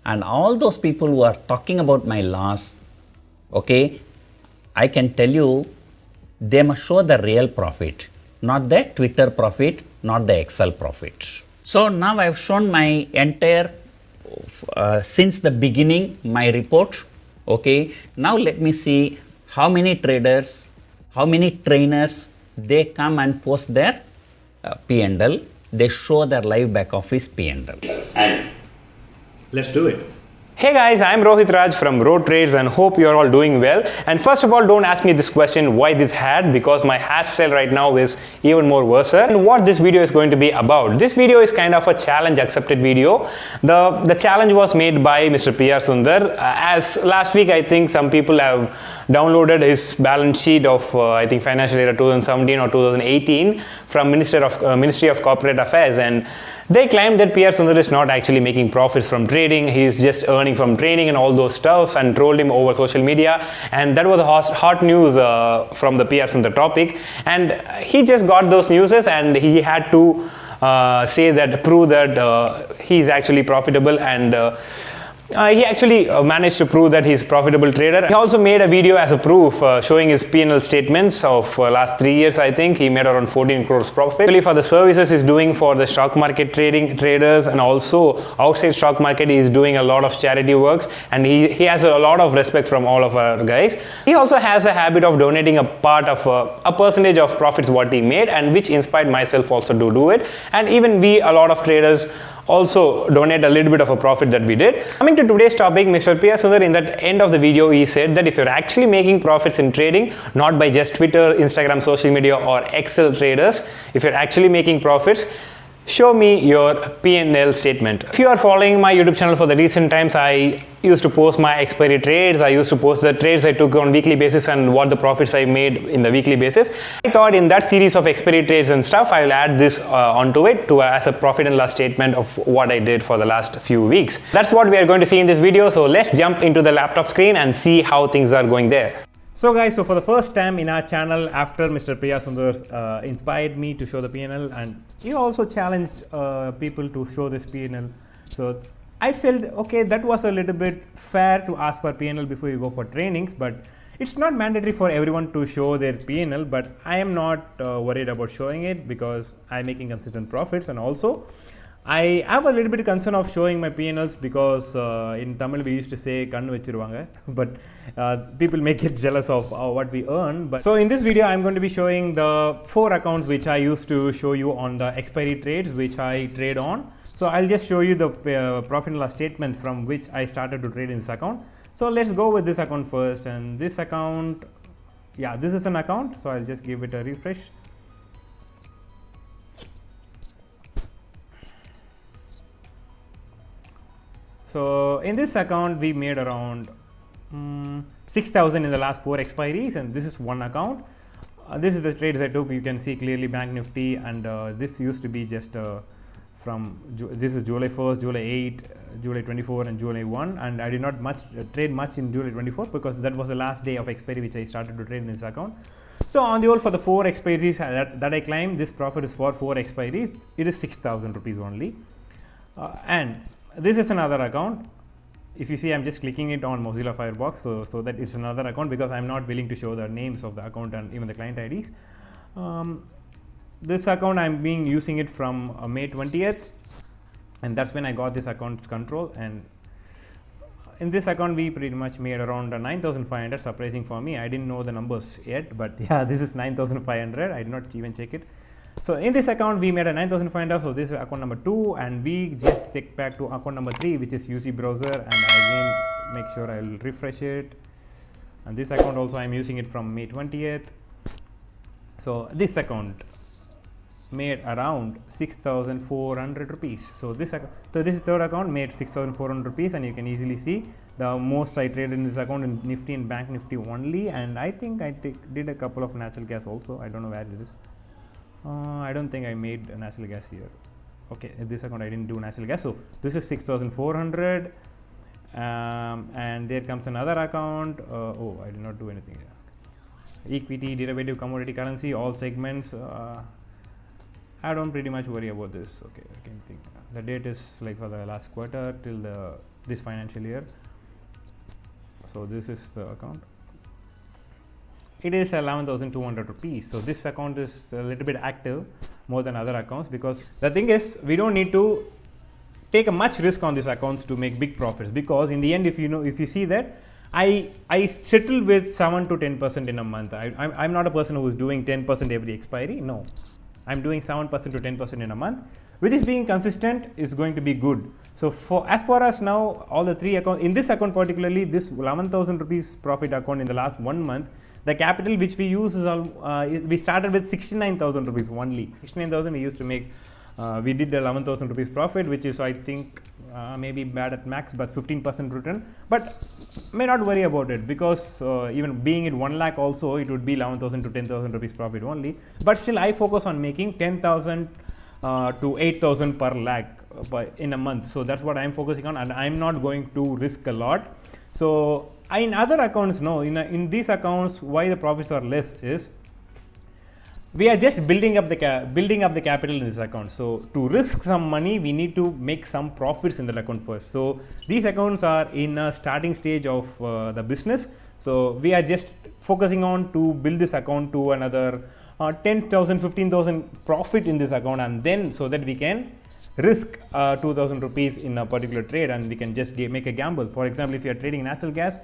And all those people who are talking about my loss, okay, I can tell you, they must show the real profit, not the Twitter profit, not the Excel profit. So now I have shown my entire since the beginning my report. Okay, now let me see how many traders, how many trainers, they come and post their P&L. They show their live back office P&L. And let's do it. Hey guys, I'm Rohit Raj from Rho Trades and hope you're all doing well. And first of all, don't ask me this question, why this hat, because my hairstyle right now is even more worse. And what this video is going to be about. This video is kind of a challenge accepted video. The challenge was made by Mr. PR Sundar. As last week, I think some people have downloaded his balance sheet of I think financial year 2017 or 2018 from Ministry of Corporate Affairs, and they claimed that PR Sundar is not actually making profits from trading. He is just earning from trading and all those stuffs, and trolled him over social media. And that was hot news from the PR Sundar topic. And he just got those newses, and he had to prove that he is actually profitable, and he actually managed to prove that he's a profitable trader. He also made a video as a proof showing his P&L statements of last 3 years. I think he made around 14 crores profit. Really, for the services he's doing for the stock market traders, and also outside stock market he's doing a lot of charity works, and he has a lot of respect from all of our guys. He also has a habit of donating a part of a percentage of profits what he made, and which inspired myself also to do it. And even we, a lot of traders, also donate a little bit of a profit that we did. Coming to today's topic, Mr. PR Sundar, in that end of the video, he said that if you're actually making profits in trading, not by just Twitter, Instagram, social media or Excel traders, if you're actually making profits, show me your P&L statement. If you are following my YouTube channel for the recent times, I used to post my expiry trades. I used to post the trades I took on weekly basis and what the profits I made in the weekly basis. I thought in that series of expiry trades and stuff, I will add this onto it as a profit and loss statement of what I did for the last few weeks. That's what we are going to see in this video. So let's jump into the laptop screen and see how things are going there. So guys, for the first time in our channel, after Mr. PR Sundar inspired me to show the P&L, and he also challenged people to show this P&L. So I felt, okay, that was a little bit fair to ask for P&L before you go for trainings, but it's not mandatory for everyone to show their P&L, but I am not worried about showing it because I'm making consistent profits. And also I have a little bit of concern of showing my P&Ls because in Tamil we used to say kannu vechiruvanga, but people may get jealous of what we earn. But so in this video I'm going to be showing the 4 accounts which I used to show you on the expiry trades which I trade on. So I'll just show you the profit and loss statement from which I started to trade in this account. So let's go with this account first. And this account, yeah, this is an account, so I'll just give it a refresh. So in this account we made around 6,000 in the last 4 expiries, and this is one account. This is the trades I took. You can see clearly Bank Nifty, and this used to be just this is July 1st, July 8, July 24 and July 1, and I did not trade much in July 24 because that was the last day of expiry which I started to trade in this account. So on the whole, for the 4 expiries that I claimed, this profit is for 4 expiries. It is 6,000 rupees only. And this is another account. If you see, I'm just clicking it on Mozilla Firefox, so that it's another account because I'm not willing to show the names of the account and even the client IDs. This account I'm using it from May 20th, and that's when I got this account control. And in this account we pretty much made around 9,500, surprising for me. I didn't know the numbers yet, but yeah, this is 9,500. I did not even check it. So in this account we made a 9,500. So this is account number 2, and we just check back to account number 3, which is UC browser, and again make sure I'll refresh it. And this account also I'm using it from May 20th. So this account made around 6,400 rupees. So this third account made 6,400 rupees, and you can easily see the most I traded in this account in Nifty and Bank Nifty only. And I think I did a couple of natural gas also. I don't know where it is. I don't think I made a natural gas here. Okay, in this account I didn't do natural gas. So this is 6,400, and there comes another account. Oh, I did not do anything here. Equity, derivative, commodity, currency, all segments. I don't pretty much worry about this. Okay, I can think the date is like for the last quarter till this financial year. So this is the account. It is 11,200 rupees. So this account is a little bit active more than other accounts, because the thing is we don't need to take a much risk on these accounts to make big profits, because in the end, if you see that I settle with 7 to 10% in a month. I'm not a person who is doing 10% every expiry. No, I'm doing 7% to 10% in a month, which is being consistent is going to be good. So as far as now, all the three accounts, in this account particularly, this 11,000 rupees profit account in the last 1 month, the capital which we use is we started with 69,000 rupees only. 69,000 we used to make. We did 11,000 rupees profit, which is, I think, maybe bad at max, but 15% return. But may not worry about it, because even being in 1 lakh also, it would be 11,000 to 10,000 rupees profit only. But still, I focus on making 10,000 to 8,000 per lakh in a month. So that's what I'm focusing on, and I'm not going to risk a lot. So in other accounts, no, in these accounts, why the profits are less is we are just building up the capital in this account. So to risk some money, we need to make some profits in that account first. So these accounts are in a starting stage of the business. So we are just focusing on to build this account to another 10,000, 15,000 profit in this account, and then so that we can risk 2,000 rupees in a particular trade, and we can just make a gamble. For example, if you are trading natural gas,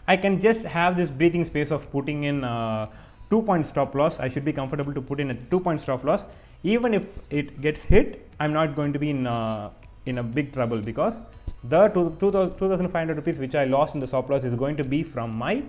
I can just have this breathing space of putting in 2-point stop loss. I should be comfortable to put in a 2-point stop loss. Even if it gets hit, I'm not going to be in a big trouble, because the 2,500 rupees which I lost in the stop loss is going to be from my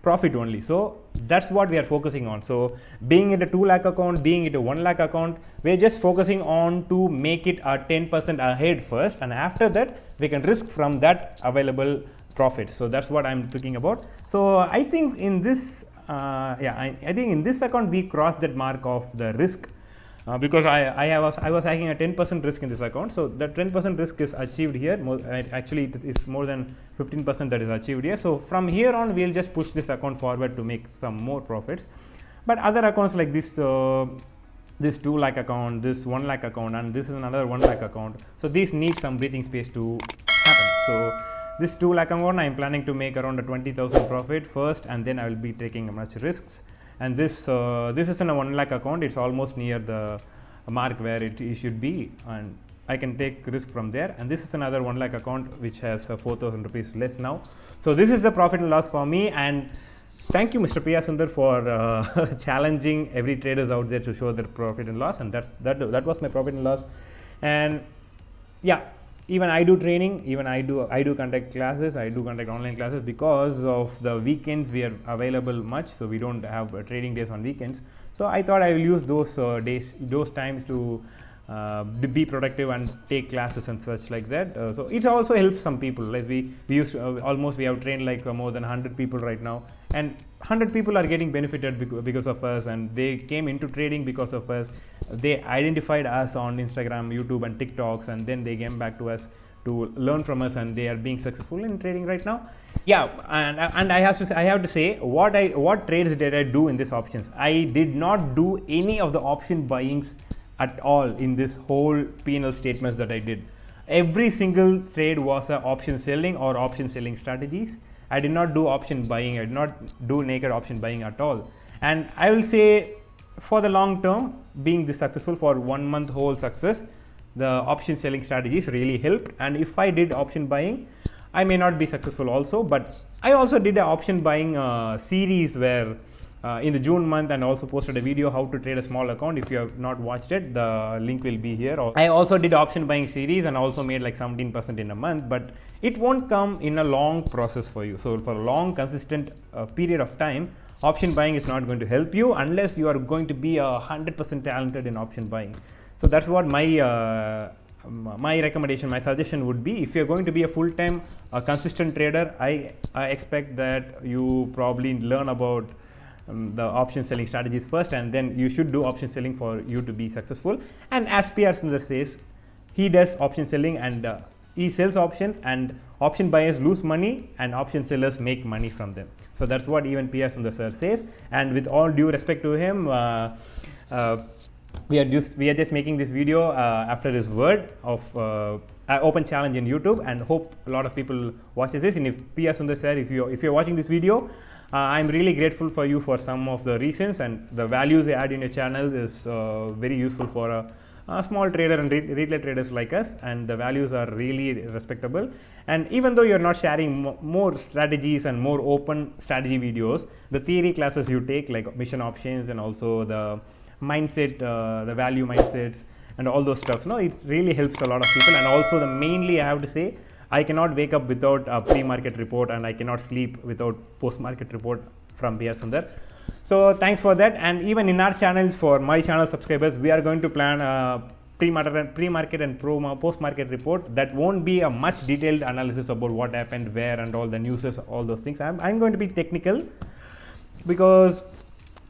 profit only. So that's what we are focusing on. So being it a 2 lakh account, being it a 1 lakh account, we're just focusing on to make it a 10% ahead first, and after that we can risk from that available profit. So that's what I'm talking about. So I think in this I think in this account we crossed that mark of the risk, because I was taking a 10% risk in this account. So that 10% risk is achieved here. Actually, it's more than 15% that is achieved here. So from here on, we'll just push this account forward to make some more profits. But other accounts like this 2 lakh account, this 1 lakh account, and this is another 1 lakh account. So these need some breathing space to happen. So this 2 lakh account, I am planning to make around a 20,000 profit first, and then I will be taking much risks. And this is in a 1 lakh account. It's almost near the mark where it should be, and I can take risk from there. And this is another 1 lakh account which has 4,000 rupees less now. So this is the profit and loss for me. And thank you, Mr. Sundar, for challenging every traders out there to show their profit and loss. And that was my profit and loss. And yeah, even I do training, even I do conduct classes, I do conduct online classes. Because of the weekends we are available much, so we don't have trading days on weekends. So I thought I will use those those times to be productive and take classes and such like that. So it also helps some people. Like we used to, we have trained like more than 100 people right now, and 100 people are getting benefited because of us, and they came into trading because of us. They identified us on Instagram, YouTube, and TikToks, and then they came back to us to learn from us, and they are being successful in trading right now. Yeah, and I have to say what trades did I do in these options? I did not do any of the option buyings at all in this whole P&L statements that I did. Every single trade was a option selling or option selling strategies. I did not do option buying. I did not do naked option buying at all. And I will say, for the long term, being this successful for 1 month whole success, the option selling strategies really helped. And if I did option buying, I may not be successful also. But I also did an option buying series where in the June month, and also posted a video how to trade a small account. If you have not watched it, the link will be here. I also did option buying series and also made like 17% in a month, but it won't come in a long process for you. So for a long consistent period of time, option buying is not going to help you unless you are going to be 100% talented in option buying. So that's what my recommendation, my suggestion would be. If you're going to be a full-time consistent trader, I expect that you probably learn about the option selling strategies first, and then you should do option selling for you to be successful. And as PR Sundar says, he does option selling, and he sells options, and option buyers lose money and option sellers make money from them. So that's what even PR Sundar sir says. And with all due respect to him, we are just making this video after this word of open challenge in YouTube, and hope a lot of people watches this. And if P.R. Sundar sir, if you're watching this video, I'm really grateful for you for some of the reasons, and the values you add in your channel is very useful for a small trader and retail traders like us, and the values are really respectable. And even though you're not sharing more strategies and more open strategy videos, the theory classes you take, like mission options and also the mindset, the value mindsets and all those stuff, it really helps a lot of people. And also mainly I have to say, I cannot wake up without a pre-market report, and I cannot sleep without post-market report from P.R. Sundar. So thanks for that. And even in our channels, for my channel subscribers, we are going to plan a pre-market and post-market report that won't be a much detailed analysis about what happened where and all the news, all those things. I'm going to be technical, because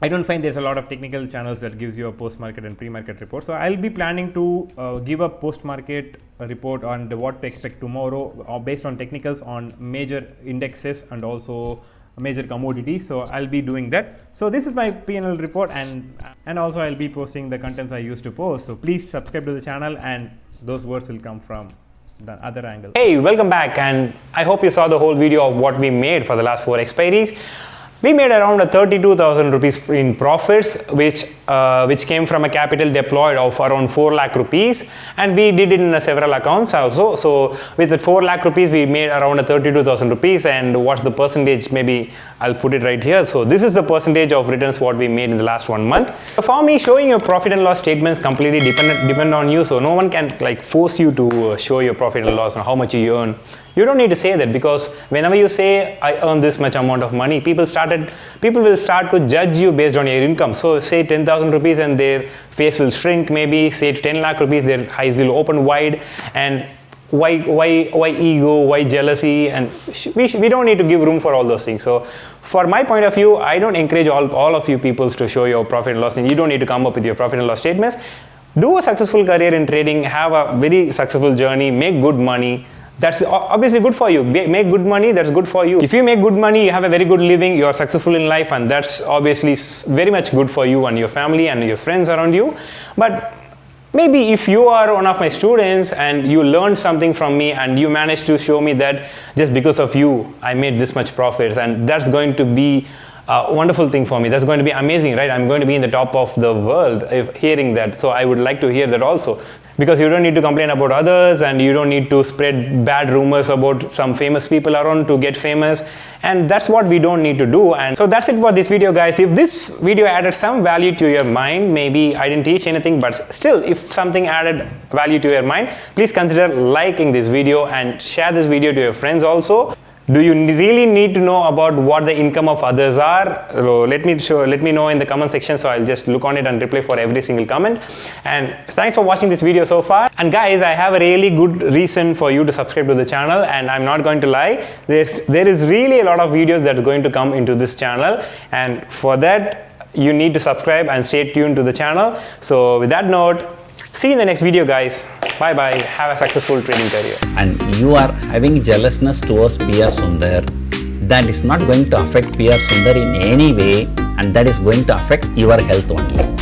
I don't find there's a lot of technical channels that gives you a post-market and pre-market report. So I'll be planning to give a post-market report on what to expect tomorrow based on technicals on major indexes and also major commodities. So I'll be doing that. So this is my P&L report, and also I'll be posting the contents I used to post. So please subscribe to the channel, and those words will come from the other angle. Hey, welcome back, and I hope you saw the whole video of what we made for the last 4 expiries. We made around 32,000 rupees in profits, which came from a capital deployed of around 4 lakh rupees, and we did it in several accounts also. So with the 4 lakh rupees, we made around 32,000 rupees. And what's the percentage? Maybe I'll put it right here. So this is the percentage of returns what we made in the last 1 month. So for me, showing your profit and loss statements completely depend on you. So no one can force you to show your profit and loss and how much you earn. You don't need to say that, because whenever you say I earn this much amount of money, people will start to judge you based on your income. So say 10,000 rupees and their face will shrink, maybe say 10 lakh rupees, their eyes will open wide. And why ego, why jealousy? And we don't need to give room for all those things. So for my point of view, I don't encourage all of you people to show your profit and loss, and you don't need to come up with your profit and loss statements. Do a successful career in trading, have a very successful journey, make good money. That's obviously good for you. Make good money, that's good for you. If you make good money, you have a very good living, you are successful in life, and that's obviously very much good for you and your family and your friends around you. But maybe if you are one of my students and you learned something from me and you managed to show me that just because of you, I made this much profits, and that's going to be a wonderful thing for me. That's going to be amazing, right? I'm going to be in the top of the world if hearing that. So I would like to hear that also, because you don't need to complain about others, and you don't need to spread bad rumors about some famous people around to get famous. And that's what we don't need to do. And so that's it for this video, guys. If this video added some value to your mind, maybe I didn't teach anything, but still, if something added value to your mind, please consider liking this video and share this video to your friends also. Do you really need to know about what the income of others are? So let me know in the comment section, so I'll just look on it and reply for every single comment. And thanks for watching this video so far. And guys, I have a really good reason for you to subscribe to the channel, and I'm not going to lie, there is really a lot of videos that's going to come into this channel, and for that you need to subscribe and stay tuned to the channel. So with that note, see you in the next video, guys. Bye bye. Have a successful trading career. And you are having jealousness towards P.R. Sundar, that is not going to affect P.R. Sundar in any way, and that is going to affect your health only.